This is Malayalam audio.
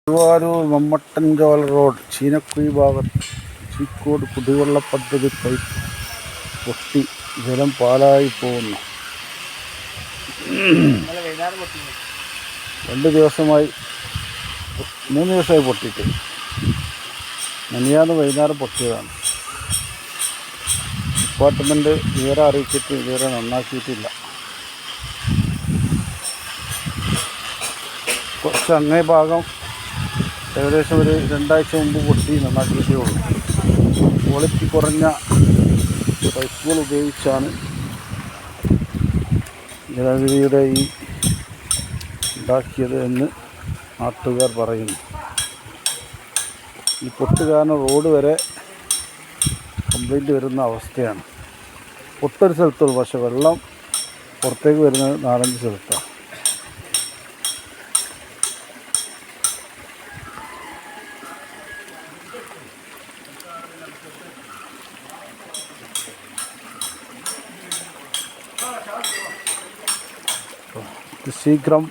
തിരുവാരൂർ മമ്മട്ടൻചോല റോഡ് ചീനക്കുഴി ഭാഗത്ത് ചീക്കോട് കുടിവെള്ള പദ്ധതി പൈപ്പ് പൊട്ടി ജലം പാലായി പോകുന്നു. 2 ദിവസമായി 3 ദിവസമായി പൊട്ടിയിട്ട് മിനിയാന്ന് വൈകുന്നേരം പൊട്ടിയതാണ്. ഡിപ്പാർട്ട്മെൻറ്റ് ഇതുവരെ അറിയിച്ചിട്ട് ഇതുവരെ നന്നാക്കിയിട്ടില്ല. കുറച്ച് അങ്ങേ ഭാഗം ഏകദേശം ഒരു 2 ആഴ്ച മുമ്പ് പൊട്ടി നന്നാക്കിയിട്ടേ ഉള്ളൂ. ക്വാളിറ്റി കുറഞ്ഞ പൈപ്പുകൾ ഉപയോഗിച്ചാണ് ജലനിധിയുടെ ഈ ഉണ്ടാക്കിയത് എന്ന് നാട്ടുകാർ പറയുന്നു. ഈ പൊട്ട് കാരണം റോഡ് വരെ കംപ്ലൈൻറ്റ് വരുന്ന അവസ്ഥയാണ്. പൊട്ടൊരു സ്ഥലത്തുള്ളൂ, പക്ഷെ വെള്ളം പുറത്തേക്ക് വരുന്നത് 4-5 സ്ഥലത്താണ്. ശീഘ്രം